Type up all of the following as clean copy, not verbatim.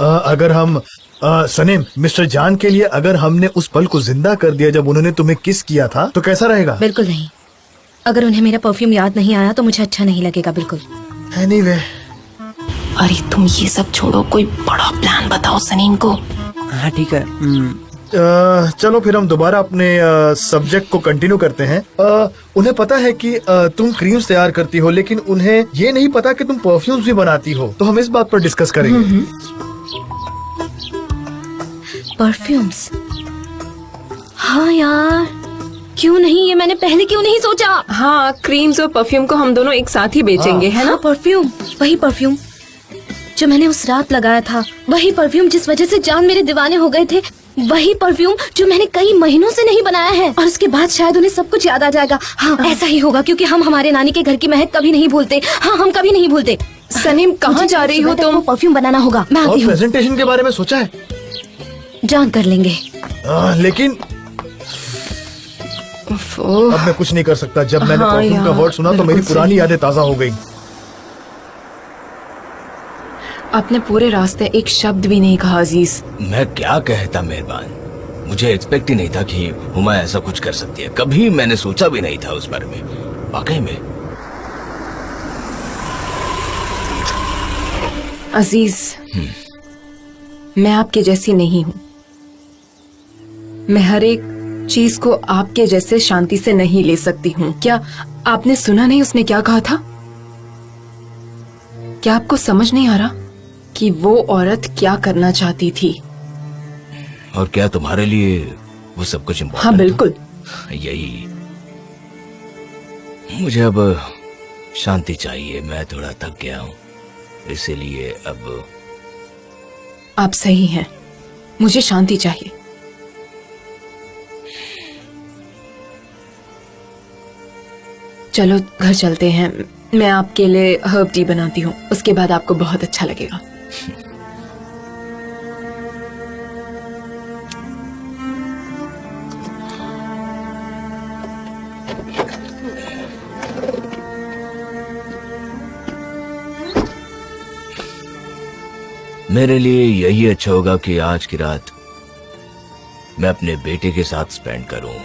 अगर हम सनीम, मिस्टर जान के लिए अगर हमने उस पल को जिंदा कर दिया जब उन्होंने तुम्हें किस किया था, तो कैसा रहेगा? बिल्कुल नहीं। अगर उन्हें मेरा परफ्यूम याद नहीं आया तो मुझे अच्छा नहीं लगेगा, बिल्कुल। एनीवे। अरे तुम ये सब छोड़ो, कोई बड़ा प्लान बताओ सनीम को। हाँ ठीक है। चलो फिर हम दोबारा अपने सब्जेक्ट को कंटिन्यू करते हैं। उन्हें पता है कि तुम क्रीम्स तैयार करती हो, लेकिन उन्हें ये नहीं पता कि तुम परफ्यूम्स भी बनाती हो, तो हम इस बात पर डिस्कस करेंगे। परफ्यूम्स? हाँ यार, क्यों नहीं, ये मैंने पहले क्यों नहीं सोचा। हाँ, क्रीम्स और परफ्यूम को हम दोनों एक साथ ही बेचेंगे, है ना? परफ्यूम, वही परफ्यूम जो मैंने उस रात लगाया था, वही परफ्यूम जिस वजह से जान मेरे दीवाने हो गए थे, वही परफ्यूम जो मैंने कई महीनों से नहीं बनाया है, और उसके बाद शायद उन्हें सब कुछ याद आ जाएगा। हाँ, ऐसा ही होगा, क्योंकि हम हमारे नानी के घर की महक कभी नहीं भूलते। हाँ, हम कभी नहीं भूलते। सनीम, कहाँ जा रही हो तुम? परफ्यूम बनाना होगा, मैं आती हूँ। प्रेजेंटेशन के बारे में सोचा है? जान कर लेंगे। लेकिन अब मैं कुछ नहीं कर सकता। जब मैंने परफ्यूम का वर्ड सुना तो मेरी पुरानी यादें ताजा हो गई। आपने पूरे रास्ते एक शब्द भी नहीं कहा अजीज। मैं क्या कहता मेहरबान, मुझे एक्सपेक्ट ही नहीं था कि हुमा ऐसा कुछ कर सकती है। कभी मैंने सोचा भी नहीं था उस बारे में, वाकई में। अजीज, मैं आपके जैसी नहीं हूँ। मैं हर एक चीज को आपके जैसे शांति से नहीं ले सकती हूँ। क्या आपने सुना नहीं उसने क्या कहा था? क्या आपको समझ नहीं आ रहा कि वो औरत क्या करना चाहती थी? और क्या तुम्हारे लिए वो सब कुछ इम्पोर्टेंट? हाँ बिल्कुल। यही, मुझे अब शांति चाहिए। मैं थोड़ा थक गया हूँ, इसीलिए अब। आप सही हैं, मुझे शांति चाहिए। चलो घर चलते हैं, मैं आपके लिए हर्ब टी बनाती हूँ, उसके बाद आपको बहुत अच्छा लगेगा। मेरे लिए यही अच्छा होगा कि आज की रात मैं अपने बेटे के साथ स्पेंड करूं।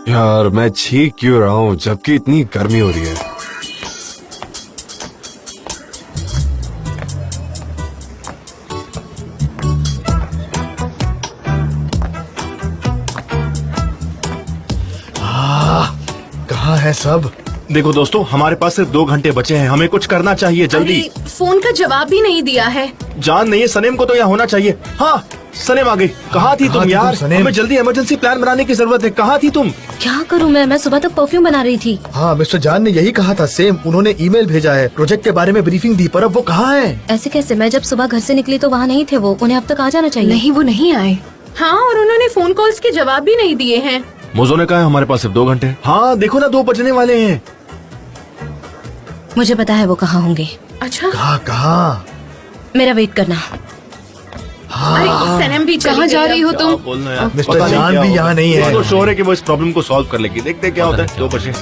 यार मैं छींक क्यों रहा हूँ जबकि इतनी गर्मी हो रही है। कहाँ है सब? देखो दोस्तों, हमारे पास सिर्फ 2 घंटे बचे हैं, हमें कुछ करना चाहिए जल्दी। फोन का जवाब भी नहीं दिया है। जान नहीं है, सनीम को तो यहाँ होना चाहिए। हाँ, सनीम आ गई। कहाँ थी तुम यार? हमें जल्दी इमरजेंसी प्लान बनाने की जरूरत है। कहाँ थी तुम? क्या करूँ मैं सुबह तक परफ्यूम बना रही थी। हाँ, मिस्टर जान ने यही कहा था। सेम, उन्होंने ईमेल भेजा है, प्रोजेक्ट के बारे में ब्रीफिंग दी, पर अब वो कहाँ है? ऐसे कैसे? मैं जब सुबह घर से निकली तो वहाँ नहीं थे वो। उन्हें अब तक आ जाना चाहिए। नहीं, वो नहीं आए। हाँ, और उन्होंने फोन कॉल्स के जवाब भी नहीं दिए हैं। मोजो ने कहा है हमारे पास सिर्फ 2 घंटे। हाँ देखो ना, 2 बजने वाले हैं। मुझे पता है वो कहाँ होंगे। अच्छा, कहाँ? मेरा वेट करना। अरे सनम भी कहाँ जा रही हो तुम? बोलना यार, मिस्टर पता नहीं जान क्या भी होगा। यहाँ नहीं है। उसको श्योर है कि वो इस प्रॉब्लम को सॉल्व कर लेगी। देखते हैं क्या होता है। 2 बजे।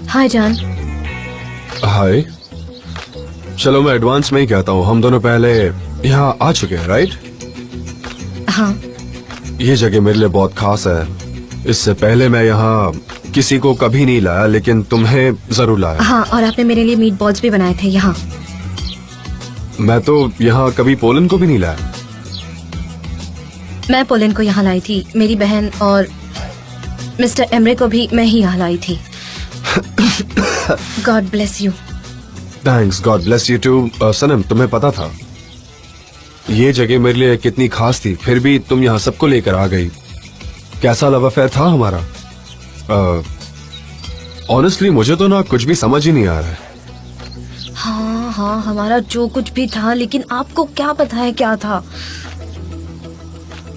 हाय जान। हाय। चलो मैं एडवांस में ही कहता हूँ, हम दोनों पहले यहाँ आ चुके हैं, राइट? हाँ ये जगह मेरे लिए बहुत खास है। इससे पहले मैं यहाँ किसी को कभी नहीं लाया, लेकिन तुम्हें जरूर लाया। हाँ, और आपने मेरे लिए मीट बॉल्स भी बनाए थे यहाँ। मैं तो यहाँ कभी पोलैंड को भी नहीं लाया। मैं पोलैंड को यहाँ लाई थी। मेरी बहन और मिस्टर एमरे को भी मैं ही यहाँ लाई थी। God bless you. Thanks, God bless you too. Sanam, तुम्हें पता था ये जगह मेरे लिए कितनी खास थी, फिर भी तुम यहाँ सबको लेकर आ गई। कैसा लव अफेयर था हमारा? ऑनेस्टली मुझे तो ना कुछ भी समझ ही नहीं आ रहा है। हाँ हाँ, हमारा जो कुछ भी था, लेकिन आपको क्या पता है क्या था?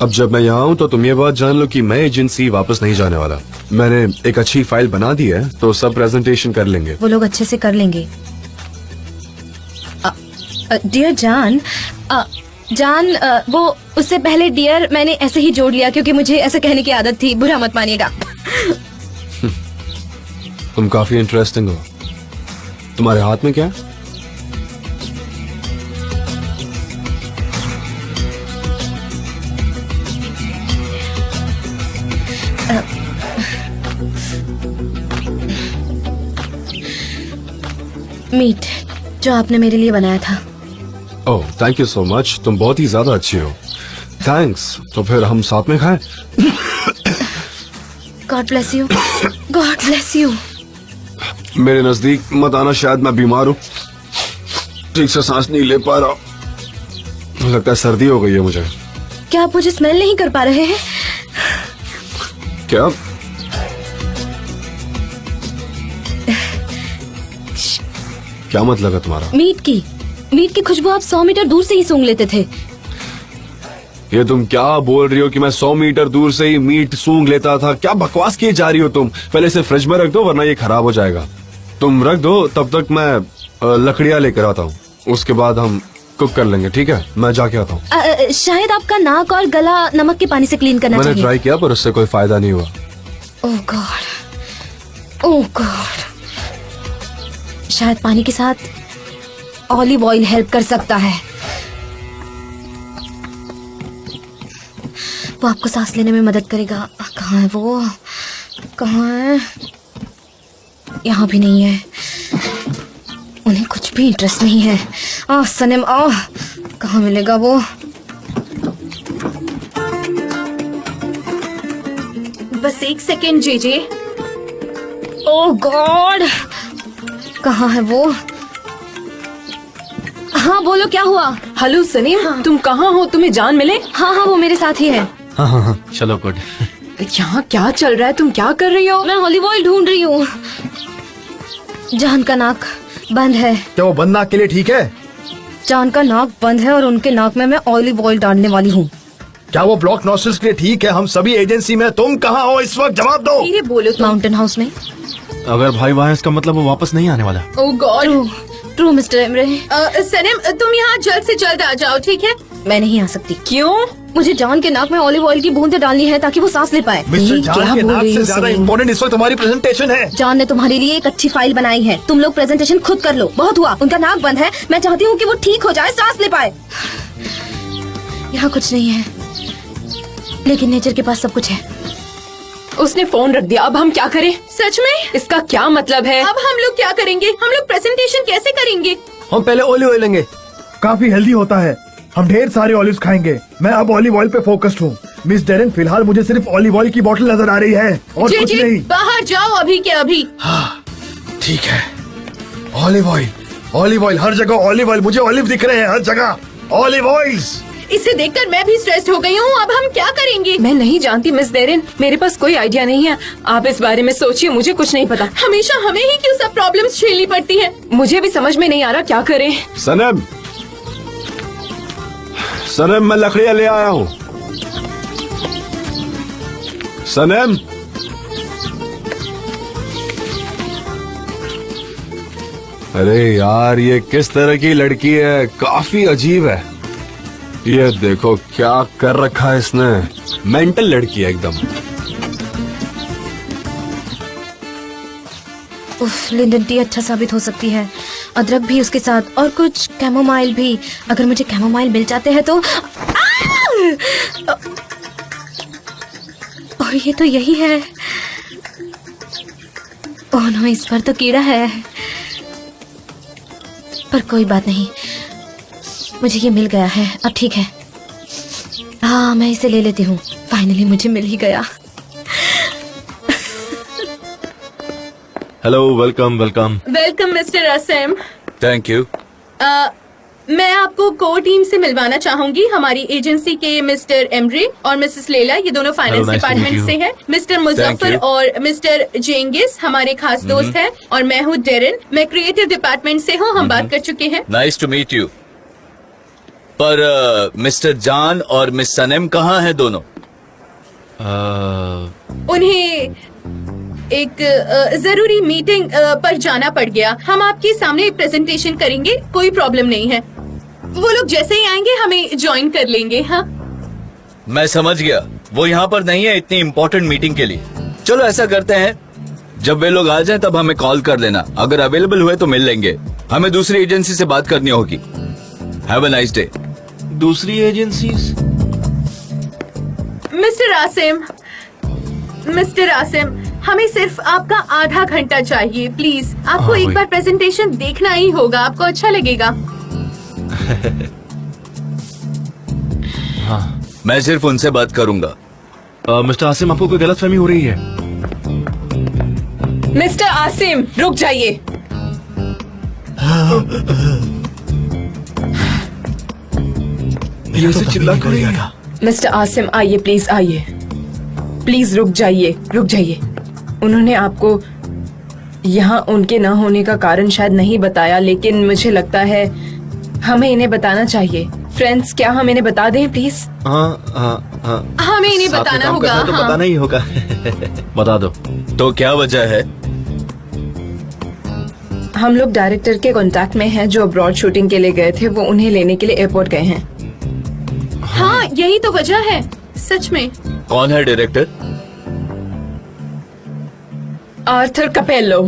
अब जब मैं यहाँ हूँ तो तुम ये बात जान लो कि मैं एजेंसी वापस नहीं जाने वाला। मैंने एक अच्छी फाइल बना दी है, तो सब प्रेजेंटेशन कर लेंगे। वो लोग अच्छे से कर लेंगे। डियर जान, जान, वो उससे पहले डियर मैंने ऐसे ही जोड़ लिया क्योंकि मुझे ऐसे कहने की आदत थी, बुरा मत मानिएगा। तुम काफी इंटरेस्टिंग हो। तुम्हारे हाथ में क्या है? मीट जो आपने मेरे लिए बनाया था। ओह, थैंक यू सो मच। तुम बहुत ही ज्यादा अच्छी हो। थैंक्स। तो फिर हम साथ में खाएं? God bless you. God bless you. मेरे नजदीक मत आना, शायद मैं बीमार हूँ, ठीक से सांस नहीं ले पा रहा। लगता है सर्दी हो गई है मुझे। क्या आप मुझे स्मेल नहीं कर पा रहे हैं? क्या? क्या मतलब है तुम्हारा? मीट की खुशबू आप 100 मीटर दूर से ही सूंघ लेते थे। ये तुम क्या बोल रही हो कि मैं 100 मीटर दूर से ही मीट सूंघ लेता था? क्या बकवास किए जा रही हो तुम? पहले इसे फ्रिज में रख दो वरना ये खराब हो जाएगा। तुम रख दो, तब तक मैं लकड़ियाँ लेकर आता हूँ, उसके बाद हम कुक कर लेंगे। ठीक है, मैं जाके आता हूँ। शायद आपका नाक और गला नमक के पानी से क्लीन करना मैंने चाहिए। ट्राई किया पर उससे कोई फायदा नहीं हुआ। ओह गॉड, ओह गॉड। शायद पानी के साथ ऑलिव ऑयल हेल्प कर सकता है। वो आपको सांस लेने में मदद करेगा। कहाँ है वो? कहाँ है? यहाँ भी नहीं है। उन्हें कुछ भी इंटरेस्ट नहीं है। सनम, कहाँ मिलेगा वो? बस 1 सेकेंड जेजे। ओह गॉड, कहाँ है वो? हाँ बोलो, क्या हुआ? हेलो सनीम, तुम कहाँ हो? तुम्हें जान मिले? हाँ हाँ, वो मेरे साथ ही है। हाँ, चलो गुड। यहाँ क्या चल रहा है? तुम क्या कर रही हो? मैं ऑलिव ऑयल ढूंढ रही हूँ। जान का नाक बंद है। क्या वो बंद नाक के लिए ठीक है? जान का नाक बंद है और उनके नाक में मैं ऑलिव ऑयल डालने वाली हूँ। क्या वो ब्लॉक नॉस्ट्रिल्स के लिए ठीक है? हम सभी एजेंसी में। तुम कहाँ हो इस वक्त? जवाब दो। धीरे बोलो तुम। माउंटेन हाउस में। अगर भाई वहाँ है इसका मतलब वो वापस नहीं आने वाला। Oh God. True mister Emre. Sanam, तुम यहाँ जल्द से जल्द आ जाओ, ठीक है? मैं नहीं आ सकती। क्यों? मुझे जान के नाक में ऑलिव ऑयल की बूंदें डालनी है ताकि वो सांस ले पाए। मिस्टर ये जान क्या के बोल नाक रही से हो ज्यादा सलीम? इम्पोर्टेंट इस वक्त हमारी प्रेजेंटेशन है। जान ने तुम्हारे लिए एक अच्छी फाइल बनाई है। तुम लोग प्रेजेंटेशन खुद कर लो। बहुत हुआ, उनका नाक बंद है। मैं चाहती हूँ कि वो ठीक हो जाए, सांस ले पाए। यहाँ कुछ नहीं है, लेकिन नेचर के पास सब कुछ है। उसने फोन रख दिया। अब हम क्या करें? सच में? इसका क्या मतलब है? अब हम लोग क्या करेंगे? हम लोग प्रेजेंटेशन कैसे करेंगे? हम पहले ऑलिव ऑयल लेंगे, काफी हेल्दी होता है। हम ढेर सारे ऑलिव्स खाएंगे। मैं अब ऑलिव ऑयल पे फोकस्ड हूँ। मिस डेरेन, फिलहाल मुझे सिर्फ ऑलिव ऑयल की बोतल नजर आ रही है और कुछ नहीं। बाहर जाओ अभी के अभी। हाँ ठीक है, ऑलिव ऑयल ऑलिव ऑयल हर जगह, ऑलिव ऑयल, मुझे ऑलिव दिख रहे हैं हर जगह, ऑलिव ऑयल्स। इसे देखकर मैं भी स्ट्रेस्ड हो गई हूँ। अब हम क्या करेंगे? मैं नहीं जानती मिस देरिन, मेरे पास कोई आइडिया नहीं है। आप इस बारे में सोचिए, मुझे कुछ नहीं पता। हमेशा हमें ही क्यों सब प्रॉब्लम्स झेलनी पड़ती है? मुझे भी समझ में नहीं आ रहा क्या करें। सनम, सनम, मैं लकड़ियां ले आया हूँ। सनम, अरे यार, ये किस तरह की लड़की है? काफी अजीब है। ये देखो क्या कर रखा है इसने। मेंटल लड़की है एकदम। उफ, लिंडन टी अच्छा साबित हो सकती है। अदरक भी उसके साथ और कुछ कैमोमाइल भी। अगर मुझे कैमोमाइल मिल जाते हैं तो और ये तो यही है। ओह नो, इस पर तो कीड़ा है। पर कोई बात नहीं, मुझे ये मिल गया है। अब ठीक है। हाँ, मैं इसे ले लेती हूँ। फाइनली मुझे मिल ही गया। Hello, welcome welcome. Welcome mister Assam. Thank you. मैं आपको कोर टीम से मिलवाना चाहूंगी। हमारी एजेंसी के मिस्टर एमरे और मिसेस लेला, ये दोनों finance Hello, nice to meet department you. से हैं। Mister Muzaffar you. और मिस्टर जेंगिस हमारे खास दोस्त हैं। और मैं हूँ डेरिन, मैं क्रिएटिव डिपार्टमेंट से हूँ। हम बात कर चुके हैं। Nice to meet you. पर मिस्टर जान और मिस सनम कहाँ हैं दोनों? उन्हें एक जरूरी मीटिंग पर जाना पड़ गया। हम आपके सामने एक प्रेजेंटेशन करेंगे, कोई प्रॉब्लम नहीं है। वो लोग जैसे ही आएंगे हमें ज्वाइन कर लेंगे। हाँ, मैं समझ गया, वो यहाँ पर नहीं है इतनी इम्पोर्टेंट मीटिंग के लिए। चलो ऐसा करते हैं, जब वे लोग आ जाएं तब हमें कॉल कर लेना। अगर अवेलेबल हुए तो मिल लेंगे। हमें दूसरी एजेंसी से बात करनी होगी। Have a nice day. दूसरी एजेंसीज? मिस्टर आसिम, हमें सिर्फ आपका आधा घंटा चाहिए प्लीज। आपको एक बार प्रेजेंटेशन देखना ही होगा, आपको अच्छा लगेगा। मैं सिर्फ उनसे बात करूंगा। मिस्टर आसिम, आपको कोई गलतफहमी हो रही है? मिस्टर आसिम, रुक जाइए। ये उसे चिल्ला क्यों रही है? मिस्टर आसिम, आइए प्लीज, आइए प्लीज। रुक जाइए, रुक जाइए। उन्होंने आपको यहाँ उनके न होने का कारण शायद नहीं बताया, लेकिन मुझे लगता है हमें इन्हें बताना चाहिए। फ्रेंड्स, क्या हम इन्हें बता दें प्लीज? हाँ। हमें इन्हें साथ में बताना काम होगा। करना है तो हाँ। बताना ही होगा। बता दो। तो क्या वजह है? हम लोग डायरेक्टर के कांटेक्ट में हैं जो अब्रॉड शूटिंग के लिए गए थे। वो उन्हें लेने के लिए एयरपोर्ट गए हैं। हाँ, यही तो वजह है। सच में। कौन है डायरेक्टर? आर्थर कपेलो,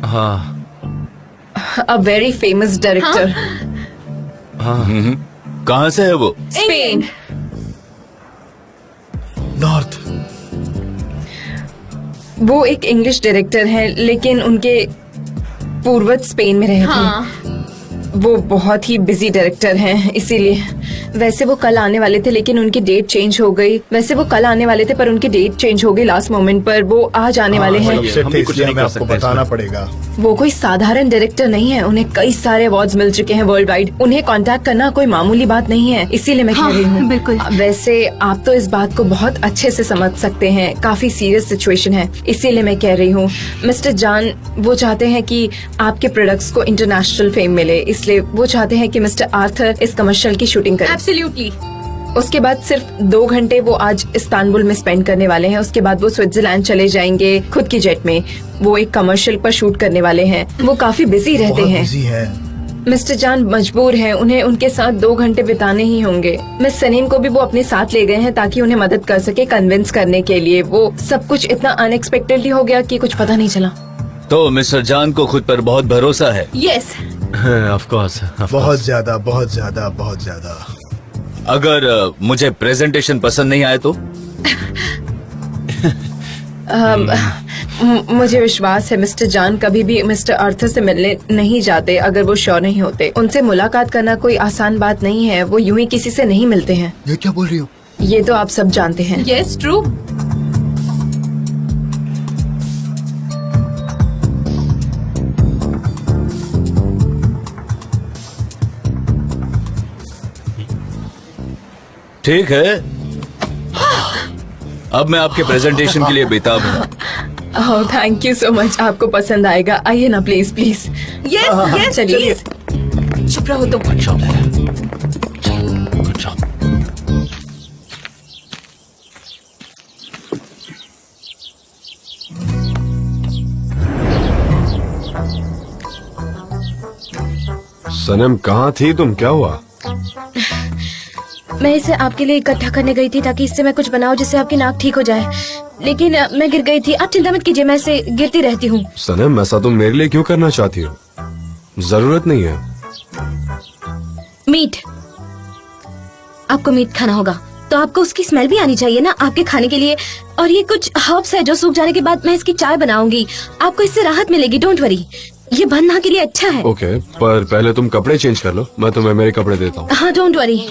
हाँ अ वेरी फेमस डायरेक्टर। कहाँ से है वो? स्पेन। नॉर्थ। वो एक इंग्लिश डायरेक्टर हैं, लेकिन उनके पूर्वज स्पेन में रहे थे। हाँ, वो बहुत ही बिजी डायरेक्टर हैं, इसीलिए। वैसे वो कल आने वाले थे, लेकिन उनकी डेट चेंज हो गई। पर उनकी डेट चेंज हो गई लास्ट मोमेंट पर। वो आज आने वाले हैं। हम भी कुछ नहीं कर सकते बताना इसमें। पड़ेगा। वो कोई साधारण डायरेक्टर नहीं है। उन्हें कई सारे अवार्ड्स मिल चुके हैं वर्ल्ड वाइड। उन्हें कांटेक्ट करना कोई मामूली बात नहीं है, इसीलिए मैं कह रही हूँ। बिल्कुल। वैसे आप तो इस बात को बहुत अच्छे से समझ सकते हैं, काफी सीरियस सिचुएशन है, इसीलिए मैं कह रही हूँ। मिस्टर जान वो चाहते हैं कि आपके प्रोडक्ट्स को इंटरनेशनल फेम मिले, इसलिए वो चाहते हैं कि मिस्टर आर्थर इस कमर्शियल की शूटिंग करें। एब्सोल्युटली। उसके बाद सिर्फ 2 घंटे वो आज इस्तांबुल में स्पेंड करने वाले हैं। उसके बाद वो स्विट्जरलैंड चले जाएंगे खुद की जेट में। वो एक कमर्शियल पर शूट करने वाले हैं। वो काफी बिजी रहते बहुत हैं। बिजी है। मिस्टर जान मजबूर हैं, उन्हें उनके साथ 2 घंटे बिताने ही होंगे। मिस सनीम को भी वो अपने साथ ले गए हैं ताकि उन्हें मदद कर सके कन्विंस करने के लिए। वो सब कुछ इतना अनएक्सपेक्टेडली हो गया कि कुछ पता नहीं चला। तो मिस्टर जान को खुद पर बहुत भरोसा है। यस। Of course. बहुत ज्यादा, बहुत ज्यादा, बहुत ज्यादा। अगर मुझे प्रेजेंटेशन पसंद नहीं आए तो? मुझे विश्वास है मिस्टर जान कभी भी मिस्टर आर्थर से मिलने नहीं जाते अगर वो श्योर नहीं होते। उनसे मुलाकात करना कोई आसान बात नहीं है। वो यूं ही किसी से नहीं मिलते हैं। ये क्या बोल रही हो? ये तो आप सब जानते हैं। Yes, true. ठीक है, अब मैं आपके प्रेजेंटेशन के लिए बेताब हूँ। Oh thank you so much, आपको पसंद आएगा। आइए ना प्लीज प्लीज। यस यस चलिए। चुप रहो तुम। Good job good job. Sanam कहाँ थी तुम, क्या हुआ? मैं इसे आपके लिए इकट्ठा करने गई थी ताकि इससे मैं कुछ बनाऊं जिससे आपकी नाक ठीक हो जाए, लेकिन मैं गिर गई थी। आप चिंता मत कीजिए, मैं इसे गिरती रहती हूँ। सनम ऐसा तुम मेरे लिए क्यों करना चाहती हो? जरूरत नहीं है। मीट, आपको मीट खाना होगा तो आपको उसकी स्मेल भी आनी चाहिए ना आपके खाने के लिए। और ये कुछ हर्ब्स है जो सूख जाने के बाद मैं इसकी चाय बनाऊंगी, आपको इससे राहत मिलेगी। डोंट वरी, ये बंधना के लिए अच्छा है। ओके, पर पहले तुम कपड़े चेंज कर लो, मैं तुम्हें मेरे कपड़े देता हूँ। हाँ डोंट वरी।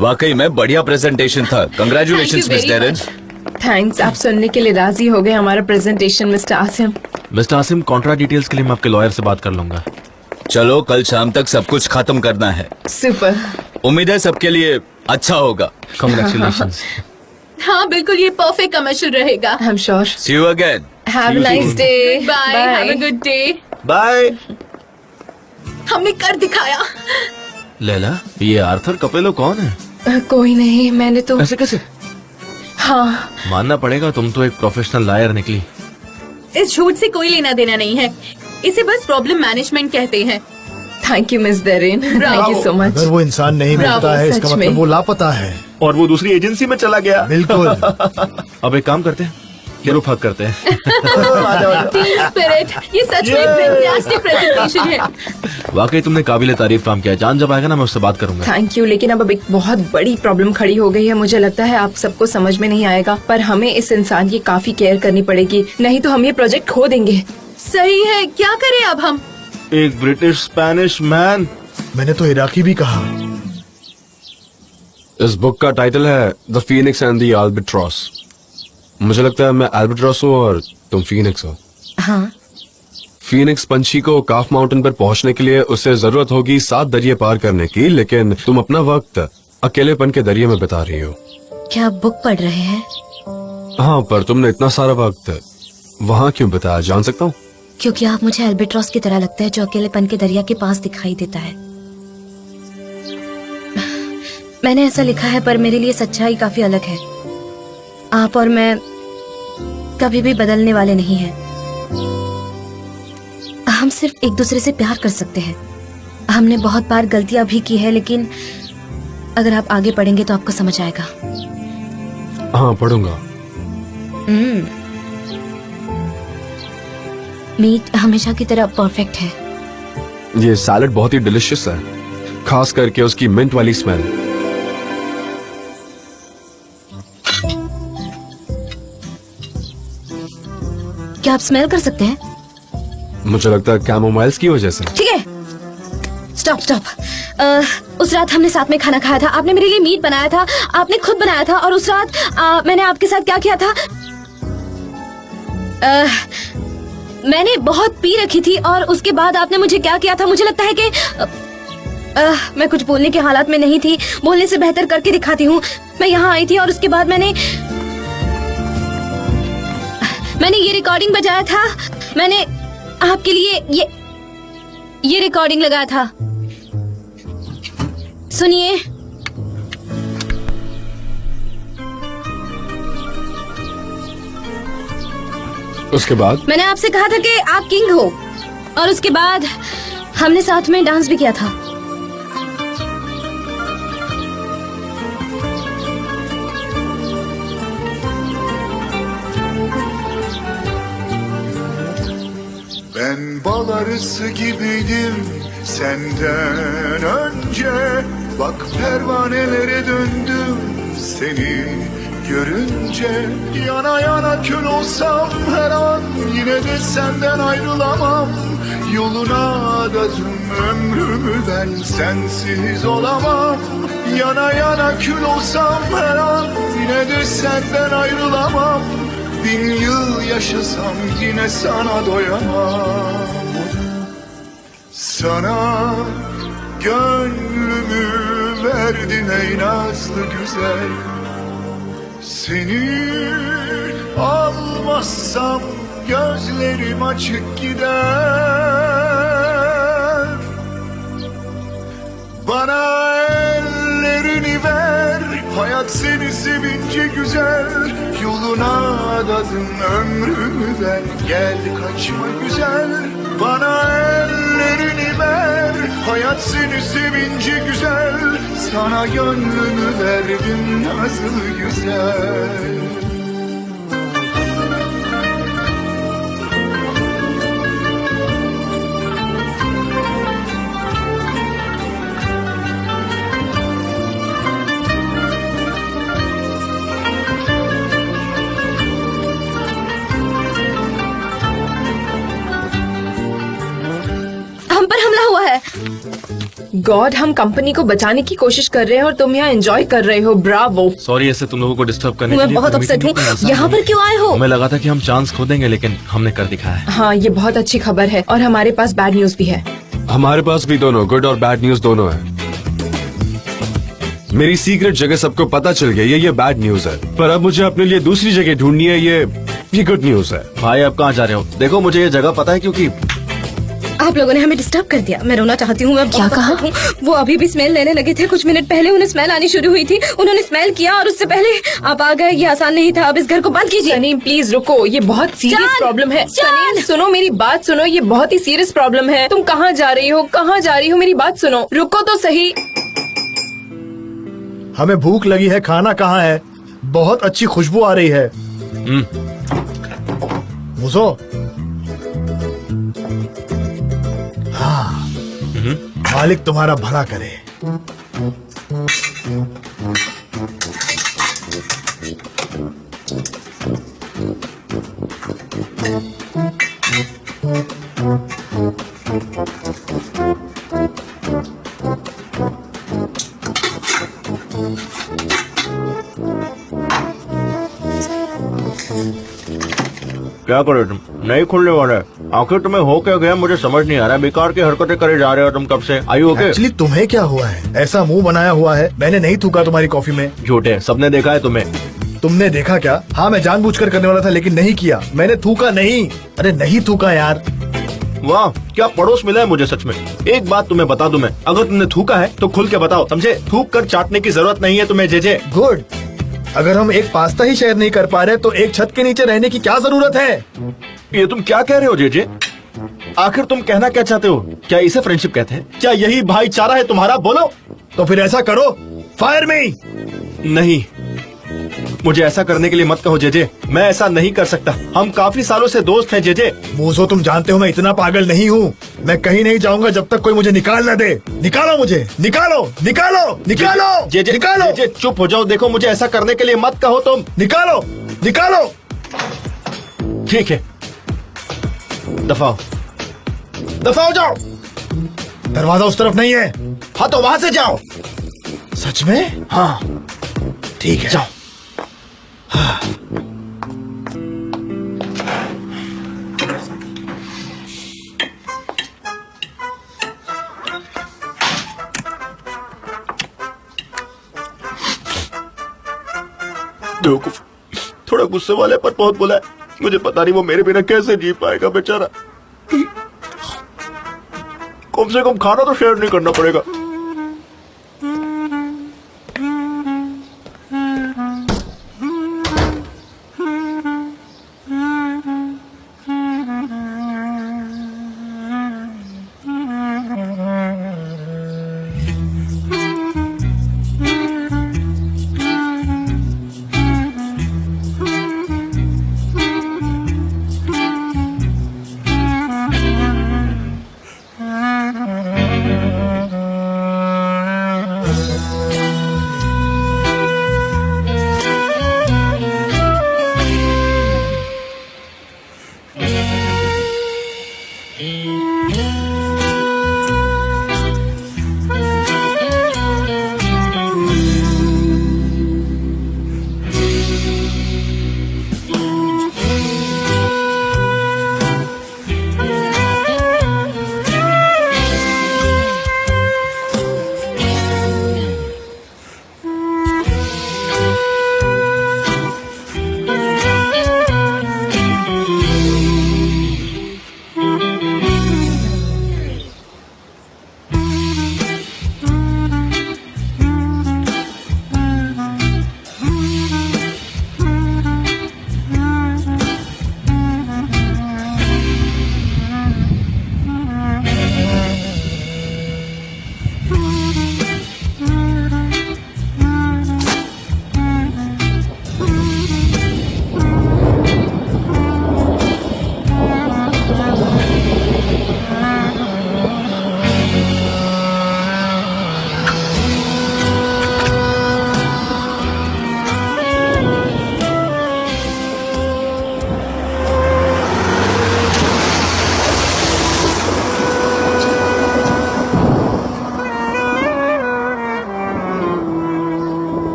वाकई में बढ़िया प्रेजेंटेशन था। Congratulations miss Darren. थैंक्स, आप सुनने के लिए राजी हो गए हमारा presentation mister Asim. Mister Asim, contract details के लिए मैं आपके लॉयर से बात कर लूंगा। चलो कल शाम तक सब कुछ खत्म करना है। सुपर, उम्मीद है सबके लिए अच्छा होगा। कांग्रेचुलेशंस। हाँ बिल्कुल, ये परफेक्ट कमर्शियल रहेगा। I am sure. See you again. Have a nice day. Bye, have a good day. Bye. हमने कर दिखाया। लैला, ये आर्थर कपेलो कौन है? कोई नहीं, मैंने तो ऐसे कैसे? हाँ मानना पड़ेगा, तुम तो एक प्रोफेशनल लायर निकली। इस झूठ से कोई लेना देना नहीं है, इसे बस प्रॉब्लम मैनेजमेंट कहते हैं। Thank you miss Darren, thank you so much. अगर वो इंसान नहीं मिलता है इसका सच मतलब में। वो लापता है। और वो दूसरी एजेंसी में चला गया। बिल्कुल। अब एक काम करते हैं, ग्रुप हक करते हैं। टीम स्पिरिट, ये सच में फैंटास्टिक प्रेजेंटेशन है। वाकई तुमने काबिले तारीफ काम किया। जान जब आएगा ना मैं उससे बात करूंगा। थैंक यू, लेकिन अब एक बहुत बड़ी प्रॉब्लम खड़ी हो गई है। मुझे लगता है आप सबको समझ में नहीं आएगा, पर हमें इस इंसान की काफी केयर करनी पड़ेगी, नहीं तो हम ये प्रोजेक्ट खो देंगे। सही है, क्या करें अब हम? एक ब्रिटिश स्पेनिश मैन। मैंने तो इराकी भी कहा। इस बुक का टाइटल है the Phoenix and the albatross. मुझे लगता है मैं अल्बाट्रॉस हूँ और तुम फीनिक्स हो। हाँ, फीनिक्स पंछी को काफ माउंटेन पर पहुंचने के लिए उसे जरूरत होगी 7 दरिये पार करने की, लेकिन तुम अपना वक्त अकेलेपन के दरिये में बिता रही हो। क्या आप बुक पढ़ रहे हैं? हाँ, पर तुमने इतना सारा वक्त वहाँ क्यों बिताया, जान सकता हूँ? क्योंकि आप मुझे अल्बाट्रॉस की तरह लगता है जो अकेलेपन के दरिया के पास दिखाई देता है। मैंने ऐसा लिखा है, पर मेरे लिए सच्चाई काफी अलग है। आप और मैं कभी भी बदलने वाले नहीं हैं। हम सिर्फ एक दूसरे से प्यार कर सकते हैं। हमने बहुत बार गलतियां भी की है, लेकिन अगर आप आगे पढ़ेंगे तो आपको समझ आएगा। हाँ, पढ़ूंगा। मीट हमेशा की तरह परफेक्ट है। ये सैलड बहुत ही डिलिशियस है, खास करके उसकी मिंट वाली स्मेल। क्या आप स्मेल कर सकते हैं? मुझे लगता है कैमोमाइल्स की वजह से। ठीक है, स्टॉप स्टॉप। उस रात हमने साथ में खाना खाया था, आपने मेरे लिए मीट बनाया था, आपने खुद बनाया था, और उस रात मैंने आपके साथ क्या किया था? मैंने बहुत पी रखी थी और उसके बाद आपने मुझे क्या किया था? मुझे लगता है कि मैं कुछ बोलने के हालात में नहीं थी, बोलने से बेहतर करके दिखाती हूँ। मैं यहाँ आई थी और उसके बाद मैंने ये रिकॉर्डिंग बजाया था, मैंने आपके लिए ये रिकॉर्डिंग लगाया था। सुनिए। उसके बाद मैंने आपसे कहा था कि आप किंग हो, और उसके बाद हमने साथ में डांस भी किया था। Ben bal arısı gibiydim senden önce. Bak pervanelere döndüm seni görünce. Yana yana kül olsam her an yine de senden ayrılamam. Yoluna adadım ömrümü ben sensiz olamam. Yana yana kül olsam her an yine de senden ayrılamam. 1000 yıl yaşasam yine sana doyamam. Sana gönlümü verdim ey nazlı güzel. Seni almazsam gözlerim açık gider. Bana ellerini ver, hayat seni sevince güzel. Yoluna adadım ömrümü ben, gel kaçma güzel. Bana ellerini ver, hayat seni sevince güzel. Sana gönlümü verdim nazlı güzel. हम पर हमला हुआ है। God, हम company को बचाने की कोशिश कर रहे हैं और तुम यहाँ एंजॉय कर रहे हो। ब्रावो। सॉरी ऐसे तुम लोगों को डिस्टर्ब करने के मैं लिए। बहुत अपसेट हूँ। यहाँ पर क्यों आए हो? हमें लगा था कि हम चांस खो देंगे, लेकिन हमने कर दिखाया है। हाँ, ये बहुत अच्छी खबर है और हमारे पास बैड न्यूज भी है। हमारे पास भी दोनों गुड और बैड न्यूज दोनों है। मेरी सीक्रेट जगह सबको पता चल गई है, ये बैड न्यूज है। पर अब मुझे अपने लिए दूसरी जगह ढूंढनी है, ये गुड न्यूज है। भाई आप कहाँ जा रहे हो? देखो मुझे ये जगह पता है, क्योंकि आप लोगों ने हमें डिस्टर्ब कर दिया। मैं रोना चाहती हूँ। मैं क्या कहा? वो अभी भी स्मेल लेने लगे थे। कुछ मिनट पहले उन्हें स्मेल आनी शुरू हुई थी। उन्होंने स्मेल किया और उससे पहले आप आ गए। ये आसान नहीं था। अब इस घर को बंद कीजिए। सनी प्लीज रुको, ये बहुत सीरियस जान! प्रॉब्लम है। जान! सनी सुनो, मेरी बात सुनो, ये बहुत ही सीरियस प्रॉब्लम है। तुम कहाँ जा रही हो? कहाँ जा रही हो? मेरी बात सुनो, रुको तो सही। हमें भूख लगी है, खाना कहाँ है? बहुत अच्छी खुशबू आ रही है। मुझो हाँ, मालिक तुम्हारा भला करे। क्या करे तुम? नहीं खुलने वाला है। आखिर तुम्हें हो क्या गया? मुझे समझ नहीं आ रहा। बेकार की हरकतें करे जा रहे हो तुम कब से। आई ओके? एक्चुअली तुम्हें क्या हुआ है? ऐसा मुंह बनाया हुआ है। मैंने नहीं थूका तुम्हारी कॉफी में। झूठे, सबने देखा है तुम्हें। तुमने देखा क्या? हाँ, मैं जानबूझकर करने वाला था लेकिन नहीं किया। मैंने थूका नहीं। अरे नहीं थूका यार। वाह, क्या पड़ोस मिला है मुझे सच में। एक बात तुम्हें बता दूं मैं, अगर तुमने थूका है तो खुल के बताओ, समझे? थूक कर चाटने की जरूरत नहीं है तुम्हें। JJ good. अगर हम एक पास्ता ही शेयर नहीं कर पा रहे तो एक छत के नीचे रहने की क्या जरूरत है? ये तुम क्या कह रहे हो जेजे? आखिर तुम कहना क्या चाहते हो? क्या इसे फ्रेंडशिप कहते हैं? क्या यही भाईचारा है तुम्हारा? बोलो। तो फिर ऐसा करो, फायर मी। नहीं, मुझे ऐसा करने के लिए मत कहो जेजे, मैं ऐसा नहीं कर सकता। हम काफी सालों से दोस्त हैं जेजे। मूसो, तुम जानते हो मैं इतना पागल नहीं हूँ। मैं कहीं नहीं जाऊंगा जब तक कोई मुझे निकाल न दे। निकालो मुझे, निकालो निकालो निकालो जेजे निकालो। जेजे चुप हो जाओ। देखो मुझे ऐसा करने के लिए मत कहो तुम। निकालो निकालो। ठीक है, दफाओ दफा हो जाओ। दरवाजा उस तरफ नहीं है। हाँ तो वहां से जाओ। सच में? हाँ ठीक है, जाओ। बेवकूफ, थोड़ा गुस्से वाले पर बहुत बोला है। मुझे पता नहीं वो मेरे बिना कैसे जी पाएगा बेचारा। कम से कम खाना तो शेयर नहीं करना पड़ेगा।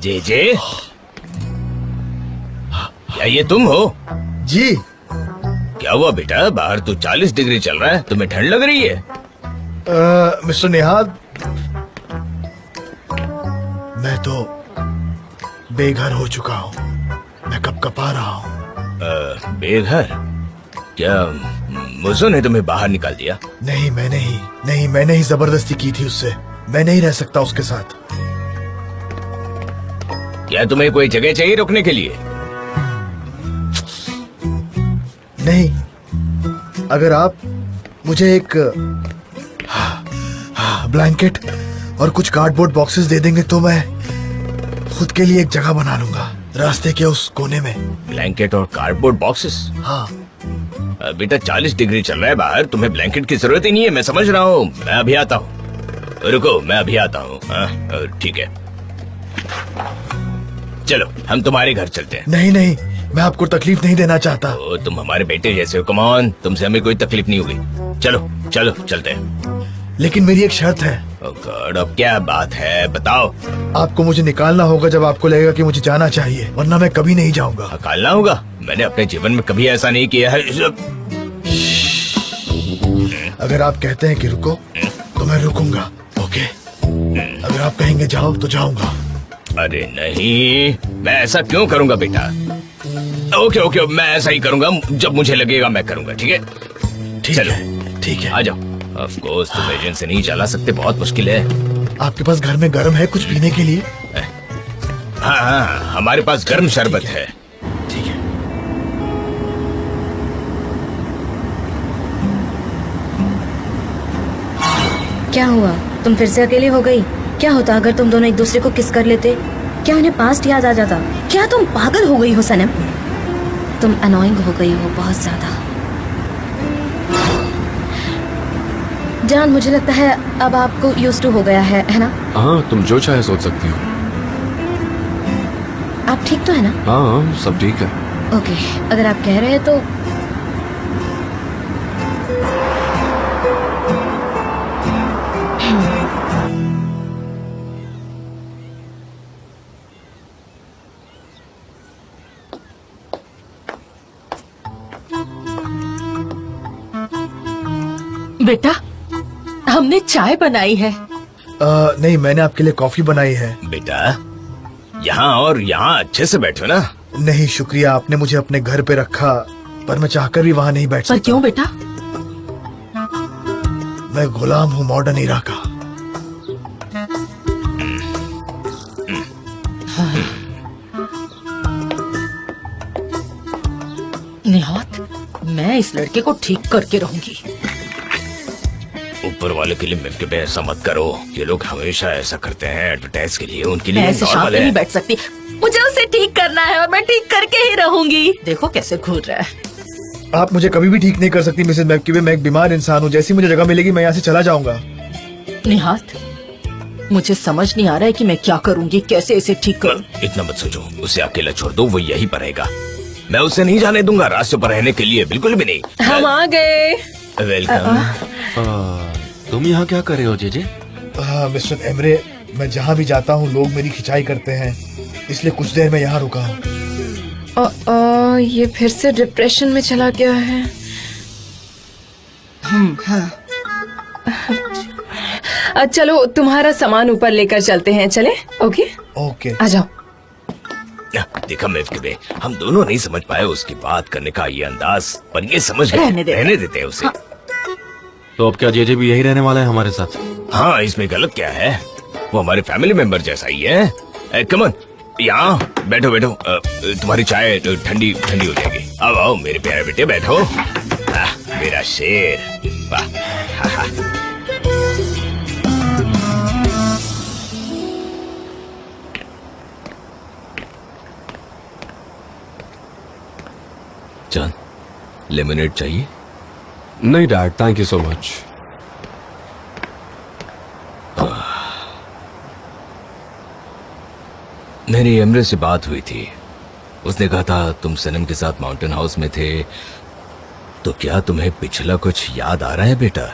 जेजे, क्या ये तुम हो? जी। क्या हुआ बेटा? बाहर तो 40 डिग्री चल रहा है, तुम्हें ठंड लग रही है? मिस्टर निहाद, मैं तो बेघर हो चुका हूँ। मैं कपकपा रहा हूँ। बेघर? क्या मुझे ने तुम्हें बाहर निकाल दिया? नहीं, मैंने ही जबरदस्ती की थी उससे। मैं नहीं रह सकता उसके साथ। क्या तुम्हें कोई जगह चाहिए रुकने के लिए? नहीं, अगर आप मुझे एक ब्लैंकेट और कुछ कार्डबोर्ड बॉक्सेस दे देंगे तो मैं खुद के लिए एक जगह बना लूंगा रास्ते के उस कोने में। ब्लैंकेट और कार्डबोर्ड बॉक्सेस? हाँ। बेटा 40 डिग्री चल रहा है बाहर, तुम्हें ब्लैंकेट की जरूरत ही नहीं है। मैं समझ रहा हूँ, मैं अभी आता हूँ। रुको, मैं अभी आता हूँ। ठीक है, चलो हम तुम्हारे घर चलते हैं। नहीं, मैं आपको तकलीफ नहीं देना चाहता। ओ, तुम हमारे बेटे जैसे हो, कम ऑन, तुमसे हमें कोई तकलीफ नहीं होगी। चलो चलो चलते हैं। लेकिन मेरी एक शर्त है। ओह गॉड, अब क्या बात है, बताओ। आपको मुझे निकालना होगा जब आपको लगेगा कि मुझे जाना चाहिए, वरना मैं कभी नहीं जाऊंगा। निकालना होगा? मैंने अपने जीवन में कभी ऐसा नहीं किया है। अगर आप कहते हैं कि रुको तो मैं रुकूंगा। ओके, अगर आप कहेंगे जाओ तो जाऊंगा। अरे नहीं, मैं ऐसा क्यों करूंगा बेटा? ओके ओके, मैं ऐसा ही करूंगा, जब मुझे लगेगा मैं करूंगा, ठीक है? चलो ठीक है। आ जाओ। ऑफ कोर्स तुम एजेंसी नहीं चला सकते, बहुत मुश्किल है। आपके पास घर में गर्म है कुछ पीने के लिए? हाँ हाँ, हमारे पास गर्म शरबत है। ठीक है। क्या हुआ, तुम फिर से अकेली हो गई? क्या होता अगर तुम दोनों एक दूसरे को किस कर लेते? क्या उन्हें पास्ट याद आ जाता? क्या तुम पागल हो गई हो सनम? तुम अनोइंग हो गई हो बहुत ज्यादा। जान, मुझे लगता है अब आपको यूज्ड टू हो गया है ना? हाँ, तुम जो चाहे सोच सकती हो। आप ठीक तो है ना? हाँ, सब ठीक है। ओके, अगर आप कह रहे हैं तो बेटा, हमने चाय बनाई है। नहीं, मैंने आपके लिए कॉफी बनाई है। बेटा, यहाँ और यहाँ अच्छे से बैठो ना। नहीं शुक्रिया, आपने मुझे अपने घर पे रखा, पर मैं चाहकर भी वहाँ नहीं बैठ पर सकता। क्यों बेटा? मैं गुलाम हूँ मॉडर्न इरा का। निहात, मैं इस लड़के को ठीक करके रहूंगी। ऊपर वाले के लिए मिलकर ऐसा मत करो, ये लोग हमेशा ऐसा करते हैं एडवर्टाइज के लिए, उनके लिए मैं ऐसे नॉर्मल शांति है। नहीं बैठ सकती, मुझे उसे ठीक करना है और मैं ठीक करके ही रहूंगी। देखो कैसे घूर रहा है। आप मुझे कभी भी ठीक नहीं कर सकती मिसेस मैकक्यूबे, मैं एक बीमार इंसान हूँ। जैसी मुझे जगह मिलेगी मैं यहाँ से चला जाऊंगा। निहात, मुझे समझ नहीं आ रहा है कि मैं क्या करूंगी, कैसे इसे ठीक करूं। इतना मत सोचो, उसे अकेला छोड़ दो, वो यही पर रहेगा। मैं उसे नहीं जाने दूंगा रास्ते पर रहने के लिए, बिल्कुल भी नहीं। हम आ गए। वेलकम। तुम यहाँ क्या कर रहे हो जेजे? मिस्टर एमरे, मैं जहाँ भी जाता हूँ लोग मेरी खिंचाई करते हैं, इसलिए कुछ देर में यहाँ रुका हूँ। ये फिर से डिप्रेशन में चला गया है। चलो तुम्हारा सामान ऊपर लेकर चलते हैं, चले? Okay okay. आ जाओ। देखा मेवक्यूबे, हम दोनों नहीं समझ पाए उसकी बात करने का ये अंदाज, पर ये समझ गए। रहने देते हैं उसे। तो अब क्या जेजे भी यही रहने वाला है हमारे साथ? हाँ, इसमें गलत क्या है, वो हमारे फैमिली मेंबर जैसा ही है। कमन, यहाँ बैठो बैठो, तुम्हारी चाय ठंडी ठंडी हो जाएगी। आओ आओ मेरे प्यारे बेटे, बैठो। मेरा शेर, वाह। जान, लेमनेड चाहिए? नहीं dad, thank you so much. मेरी एमरे से बात हुई थी, उसने कहा था तुम सनम के साथ माउंटेन हाउस में थे, तो क्या तुम्हें पिछला कुछ याद आ रहा है बेटा?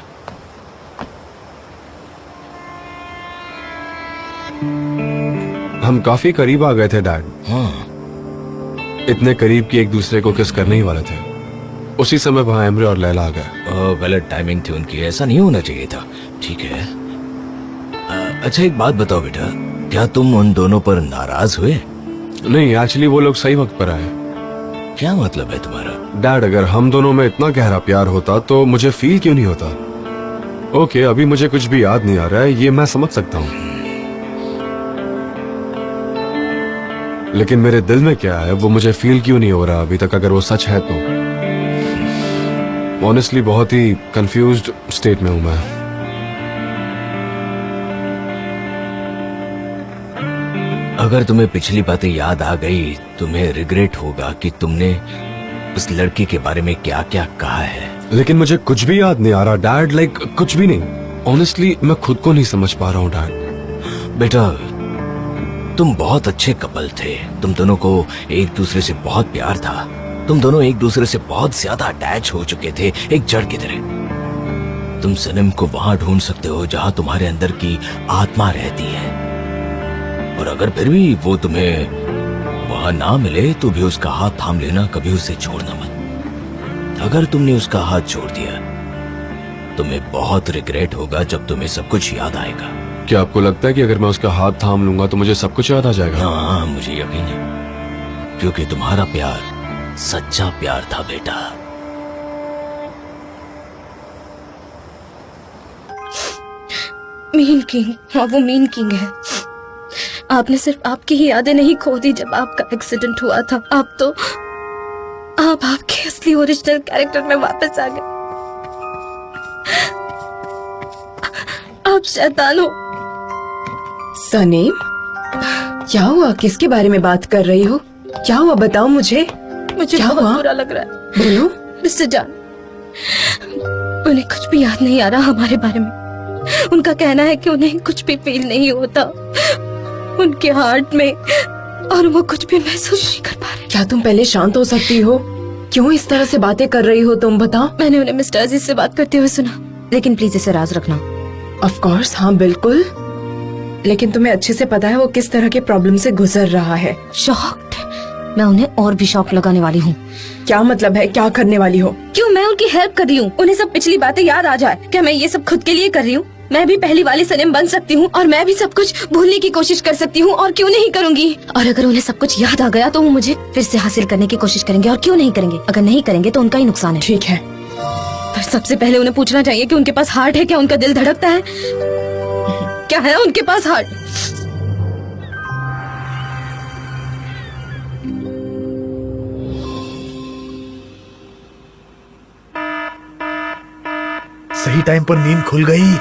हम काफी करीब आ गए थे डैड। हाँ। इतने करीब कि एक दूसरे को किस करने ही वाले थे। उसी समय वहाँ एमरे और लैला आ गए। गलत टाइमिंग थी उनकी, ऐसा नहीं होना चाहिए था। ठीक है। अच्छा एक बात बताओ बेटा, क्या तुम उन दोनों पर नाराज हुए? नहीं, एक्चुअली वो लोग सही वक्त पर आए। क्या मतलब है तुम्हारा? डैड, अगर हम दोनों में इतना गहरा प्यार होता तो मुझे फील क्यों नहीं होता? ओके, अभी मुझे कुछ भी याद नहीं आ रहा है, ये मैं समझ सकता हूँ, लेकिन मेरे दिल में क्या है वो मुझे फील क्यों नहीं हो रहा अभी तक, अगर वो सच है तो। ऑनेस्टली बहुत ही कंफ्यूज्ड स्टेट में हूं मैं। अगर तुम्हें पिछली बातें याद आ गई, तुम्हें रिग्रेट होगा कि तुमने उस लड़की के बारे में क्या क्या कहा है। लेकिन मुझे कुछ भी याद नहीं आ रहा डैड, लाइक कुछ भी नहीं। ऑनेस्टली मैं खुद को नहीं समझ पा रहा हूँ डैड। बेटा, तुम बहुत अच्छे कपल थे, तुम दोनों को एक दूसरे से बहुत प्यार था, तुम दोनों एक दूसरे से बहुत ज्यादा अटैच हो चुके थे, एक जड़ की तरह। तुम सनम को वहां ढूंढ सकते हो जहां तुम्हारे अंदर की आत्मा रहती है, और अगर फिर भी वो तुम्हें वहां ना मिले तो भी उसका हाथ थाम लेना, कभी उसे छोड़ना मत। अगर तुमने उसका हाथ छोड़ दिया, तुम्हें बहुत रिग्रेट होगा जब तुम्हें सब कुछ याद आएगा। क्या आपको लगता है कि अगर मैं उसका हाथ थाम लूंगा तो मुझे सब कुछ याद आ जाएगा? हाँ, मुझे यकीन है, क्योंकि तुम्हारा प्यार सच्चा प्यार था बेटा। मीन किंग, हाँ वो मीन किंग है। आपने सिर्फ आपकी ही यादें नहीं खो दी जब आपका एक्सीडेंट हुआ था। आप आपके असली ओरिजिनल कैरेक्टर में वापस आ गए। आप शैतान हो। सनीम, क्या हुआ? किसके बारे में बात कर रही हो? क्या हुआ बताओ मुझे। मुझे क्या बहुत हुआ? बुरा लग रहा है। बोलो। मिस्टर जान, उन्हें कुछ भी याद नहीं आ रहा हमारे बारे में। उनका कहना है कि उन्हें कुछ भी फील नहीं होता उनके हार्ट में, और वो कुछ भी महसूस नहीं कर पा रहे। क्या तुम पहले शांत हो सकती हो? क्यों इस तरह से बातें कर रही हो तुम? बताओ। मैंने उन्हें मिस्टर अजीज से बात करते हुए सुना, लेकिन प्लीज इसे राज रखना। ऑफ कोर्स, हाँ बिल्कुल। लेकिन तुम्हें अच्छे से पता है वो किस तरह के प्रॉब्लम से गुजर रहा है। शॉक्ड? मैं उन्हें और भी शॉक लगाने वाली हूँ। क्या मतलब है? क्या करने वाली हो? क्यों मैं उनकी हेल्प कर रही हूँ? उन्हें सब पिछली बातें याद आ जाए। क्या मैं ये सब खुद के लिए कर रही हूँ? मैं भी पहली वाली सनम बन सकती हूँ और मैं भी सब कुछ भूलने की कोशिश कर सकती हूँ, और क्यों नहीं करूँगी। और अगर उन्हें सब कुछ याद आ गया तो वो मुझे फिर से हासिल करने की कोशिश करेंगे, और क्यों नहीं करेंगे। अगर नहीं करेंगे तो उनका ही नुकसान है। ठीक है, पर सबसे पहले उन्हें पूछना चाहिए कि उनके पास हार्ट है क्या? उनका दिल धड़कता है क्या? है उनके पास हार्ट? सही टाइम पर नींद खुल गई।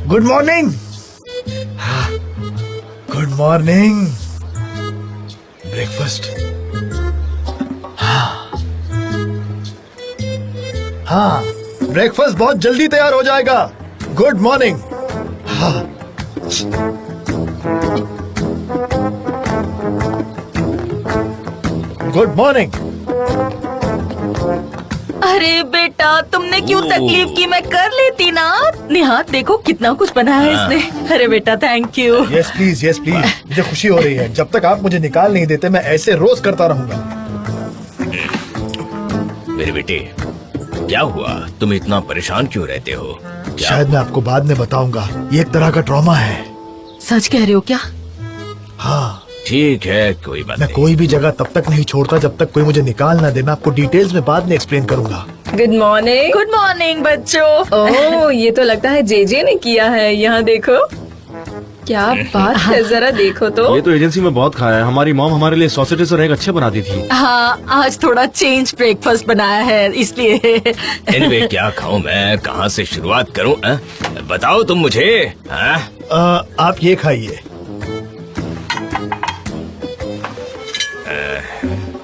Good morning. Good morning. Breakfast. हाँ, ब्रेकफास्ट बहुत जल्दी तैयार हो जाएगा। Good morning. हाँ। Good morning. अरे बेटा, तुमने क्यों तकलीफ की? मैं कर लेती ना। निहात देखो कितना कुछ बनाया है इसने। अरे बेटा thank you. Yes please, yes please. मुझे खुशी हो रही है। जब तक आप मुझे निकाल नहीं देते मैं ऐसे रोज करता रहूंगा। मेरे बेटे, क्या हुआ? तुम इतना परेशान क्यों रहते हो? शायद मैं आपको बाद में बताऊंगा। ये एक तरह का ट्रॉमा है। सच कह रहे हो क्या? हाँ, ठीक है, कोई बात मैं नहीं। कोई भी जगह तब तक नहीं छोड़ता जब तक कोई मुझे निकाल ना दे। मैं आपको डिटेल्स में बाद में एक्सप्लेन करूंगा। Good morning. गुड मॉर्निंग बच्चों। ओह, ये तो लगता है जेजे ने किया है। यहाँ देखो, क्या बात है, जरा देखो तो। ये तो एजेंसी में बहुत खाया है। हमारी मॉम हमारे लिए सॉसेजेस और एग अच्छे बनाती थी। हाँ, आज थोड़ा चेंज ब्रेकफास्ट बनाया है इसलिए। एनीवे, क्या खाऊं मैं? कहाँ से शुरुआत करूं? बताओ तुम मुझे। आप ये खाइए।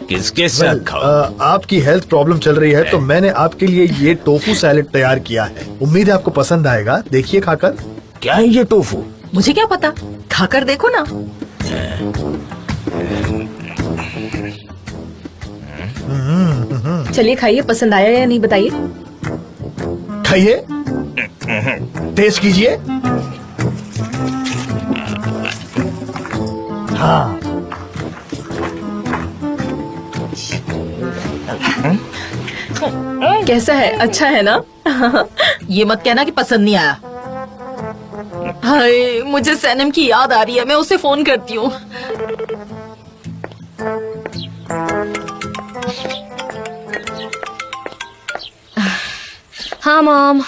किसके साथ खाओ? आपकी हेल्थ प्रॉब्लम चल रही है तो मैंने आपके लिए ये टोफू सैलेड तैयार किया है। उम्मीद है आपको पसंद आएगा। देखिए खाकर। क्या है ये टोफू? मुझे क्या पता, खाकर देखो ना। चलिए खाइए, पसंद आया या नहीं बताइए। खाइए, टेस्ट कीजिए। हाँ, कैसा है? अच्छा है ना? ये मत कहना कि पसंद नहीं आया। हाय, मुझे सनम की याद आ रही है। मैं उसे फोन करती हूँ। हाँ मॉम।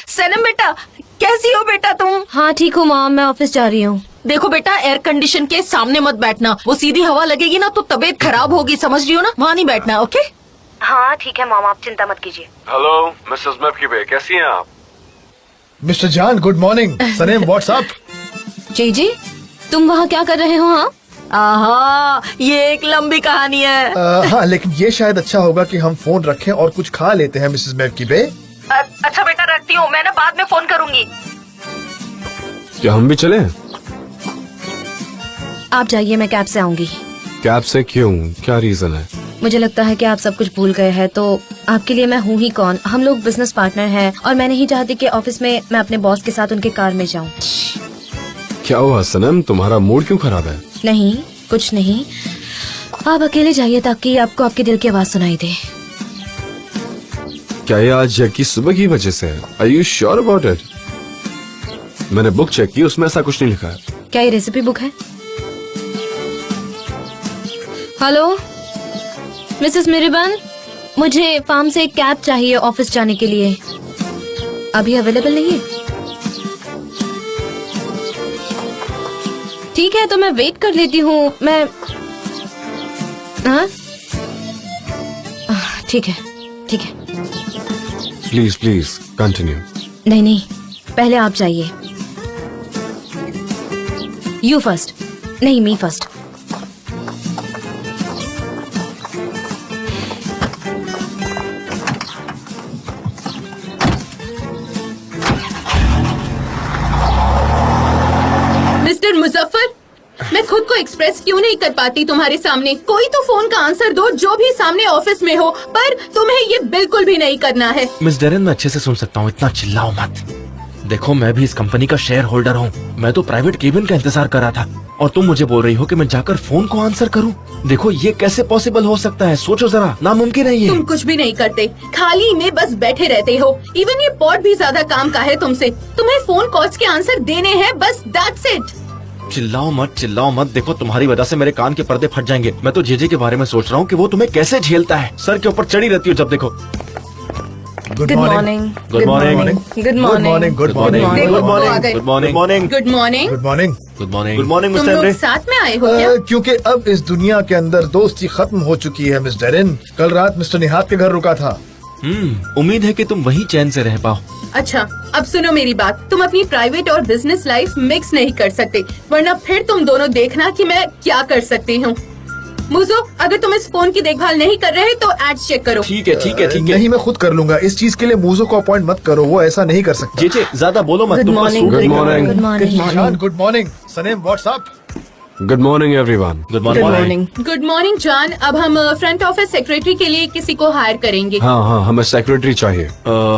सनम बेटा, कैसी हो बेटा तुम? हाँ ठीक हूँ मॉम, मैं ऑफिस जा रही हूँ। देखो बेटा, एयर कंडीशन के सामने मत बैठना। वो सीधी हवा लगेगी ना तो तबीयत खराब होगी, समझ रही हो ना? वहाँ नहीं बैठना, ओके? हाँ ठीक है मॉम, आप चिंता मत कीजिए। हेलो मिसेस मैपकीबे, कैसी हैं आप? मिस्टर जान, गुड मॉर्निंग। सनेम, व्हाट्सअप? जी, तुम वहाँ क्या कर रहे हो? हाँ आहा, ये एक लंबी कहानी है। हाँ, लेकिन ये शायद अच्छा होगा कि हम फोन रखें और कुछ खा लेते हैं मिसेस मैपकीबे। अच्छा बेटा, रखती हूँ। मैं ना बाद में फोन करूंगी। क्या हम भी चले? आप जाइए, मैं कैब से आऊंगी। कैब से क्यों? क्या रीजन है? मुझे लगता है कि आप सब कुछ भूल गए हैं, तो आपके लिए मैं हूँ ही कौन। हम लोग बिजनेस पार्टनर हैं और मैं नहीं चाहती कि ऑफिस में मैं अपने बॉस के साथ उनके कार में जाऊँ। क्या हुआ सनम, तुम्हारा मूड क्यों खराब है? नहीं, कुछ नहीं। आप अकेले जाइए ताकि आपको आपके दिल की आवाज सुनाई दे। क्या ये आज जैक की सुबह की वजह से है? Are you sure about it? मैंने बुक चेक की, उसमें ऐसा कुछ नहीं लिखा है। क्या ये रेसिपी बुक है? हेलो मिसेस मिरिबन, मुझे फार्म से एक कैब चाहिए ऑफिस जाने के लिए। अभी अवेलेबल नहीं है? ठीक है, तो मैं वेट कर लेती हूँ। मैं हाँ ठीक है ठीक है। Please please continue. नहीं नहीं, पहले आप जाइए। You first. नहीं, मी फर्स्ट। मिस्टर मुजफ्फर, मैं खुद को एक्सप्रेस क्यों नहीं कर पाती तुम्हारे सामने? कोई तो फोन का आंसर दो, जो भी सामने ऑफिस में हो, पर तुम्हें ये बिल्कुल भी नहीं करना है। मिस डेरेन, मैं अच्छे से सुन सकता हूँ, इतना चिल्लाओ मत। देखो, मैं भी इस कंपनी का शेयर होल्डर हूँ। मैं तो प्राइवेट केबिन का इंतजार कर रहा था और तुम मुझे बोल रही हो कि मैं जाकर फोन को आंसर करूँ। देखो, ये कैसे पॉसिबल हो सकता है? सोचो जरा, नामुमकिन है ये। तुम कुछ भी नहीं करते, खाली में बस बैठे रहते हो। इवन ये पॉड भी ज्यादा काम का है तुमसे। तुम्हें फोन कॉल्स के आंसर देने हैं, बस दैट्स इट। चिल्लाओ मत, चिल्लाओ मत। देखो, तुम्हारी वजह से मेरे कान के पर्दे फट जाएंगे। मैं तो जेजे के बारे में सोच रहा हूँ कि वो तुम्हें कैसे झेलता है। सर के ऊपर चढ़ी रहती हो जब देखो। Good good morning. Morning. Good morning. Good morning. Good morning. Good morning. देखो, good morning. Good morning. Good morning. Good morning. Good morning. Good morning तुम मिस्टर लोग एंड्रे। साथ में आए हो क्या? क्योंकि अब इस दुनिया के अंदर दोस्ती खत्म हो चुकी है मिस डेरेन। कल रात मिस्टर निहात के घर रुका था। उम्मीद है कि तुम वही चैन से रह पाओ। अच्छा, अब सुनो मेरी बात। तुम अपनी प्राइवेट और बिजनेस लाइफ मिक्स नहीं कर सकते, वरना फिर तुम दोनों देखना कि मैं क्या कर सकती हूँ। मुझो, अगर तुम इस फोन की देखभाल नहीं कर रहे तो एड्स चेक करो। ठीक है, ठीक है, ठीक है। नहीं, मैं खुद कर लूंगा। इस चीज के लिए मूजो को अपॉइंट मत करो, वो ऐसा नहीं कर सकता। जेजे, ज्यादा बोलो मत। Good तुम morning. Good morning. Good morning. Good morning Sanem, what's up? Good morning everyone. Good good morning. Morning. Good morning जान। अब हम फ्रंट ऑफिस सेक्रेटरी के लिए किसी को हायर करेंगे। हाँ हाँ, हमें सेक्रेटरी चाहिए।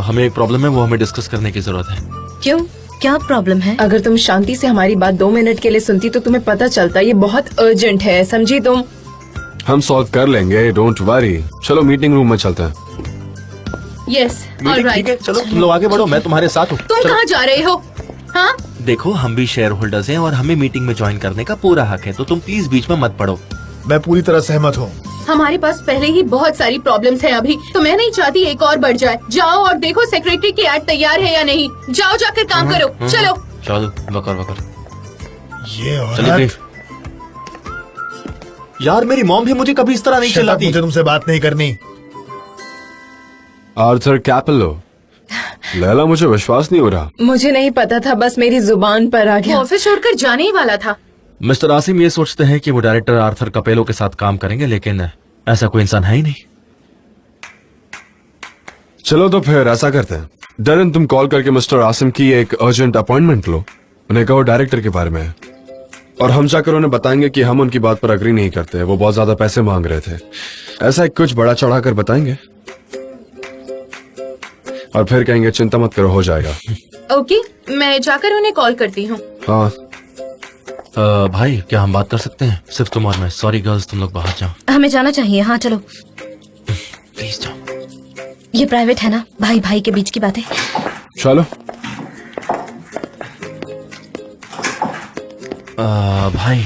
हमें एक प्रॉब्लम है, वो हमें डिस्कस करने की जरूरत है। क्यों, क्या प्रॉब्लम है? अगर तुम शांति से हमारी बात 2 मिनट के लिए सुनती तो तुम्हें पता चलता ये बहुत अर्जेंट है, समझी तुम? हम सॉल्व कर लेंगे, डोंट वरी। चलो मीटिंग रूम में चलते हैं। यस, ठीक है, ऑलराइट। चलो तुम लोग आगे बढ़ो, मैं तुम्हारे साथ हूँ। तुम चलो। कहाँ जा रहे हो? हाँ, देखो, हम भी शेयर होल्डर्स हैं और हमें मीटिंग में ज्वाइन करने का पूरा हक है, तो तुम प्लीज बीच में मत पड़ो। मैं पूरी तरह सहमत हूँ। हमारे पास पहले ही बहुत सारी प्रॉब्लम्स हैं अभी, तो मैं नहीं चाहती एक और बढ़ जाए। जाओ और देखो सेक्रेटरी की एड तैयार है या नहीं। जाओ, जाकर काम करो। चलो। चलो, बकर बकर। ये चलो औरत। यार, मेरी मॉम भी मुझे कभी इस तरह नहीं Shut up, चिल्लाती। मुझे तुमसे बात नहीं करनी। Arthur Capello. लैला, मुझे विश्वास नहीं हो रहा। मुझे नहीं पता था, बस मेरी जुबान पर आ गया। ऑफिस छोड़कर जाने ही वाला था। मिस्टर आसिम ये सोचते हैं कि वो डायरेक्टर आर्थर कपेलो के साथ काम करेंगे, लेकिन ऐसा कोई इंसान है ही नहीं। चलो तो फिर ऐसा करते हैं, डेरेन तुम कॉल करके मिस्टर आसिम की एक अर्जेंट अपॉइंटमेंट लो। उन्हें कहो डायरेक्टर के बारे में, और हम जाकर उन्हें बताएंगे कि हम उनकी बात पर अग्री नहीं करते, वो बहुत ज्यादा पैसे मांग रहे थे। ऐसा कुछ बड़ा चढ़ा कर बताएंगे और फिर कहेंगे चिंता मत करो, हो जाएगा। ओके, मैं जाकर उन्हें कॉल करती हूँ। हाँ, भाई, क्या हम बात कर सकते हैं? सिर्फ तुम और मैं। सॉरी गर्ल्स, तुम लोग बाहर जाओ। हमें जाना चाहिए। हाँ चलो। प्लीज जाओ। ये प्राइवेट है ना, भाई भाई के बीच की बात है। चलो। भाई,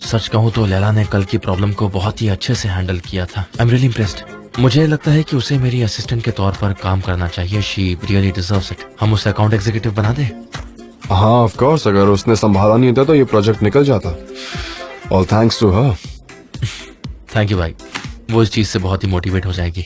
सच कहूँ तो लैला ने कल की प्रॉब्लम को बहुत ही अच्छे से हैंडल किया था। I am really impressed. मुझे लगता है कि उसे मेरी असिस्टेंट के तौर पर काम करना चाहिए। She really deserves it. हम उसे अकाउंट एग्जीक्यूटिव बना दें। हाँ ऑफ कोर्स, अगर उसने संभाला नहीं होता तो ये प्रोजेक्ट निकल जाता। All thanks to her. Thank you भाई, वो इस चीज से बहुत ही मोटिवेट हो जाएगी।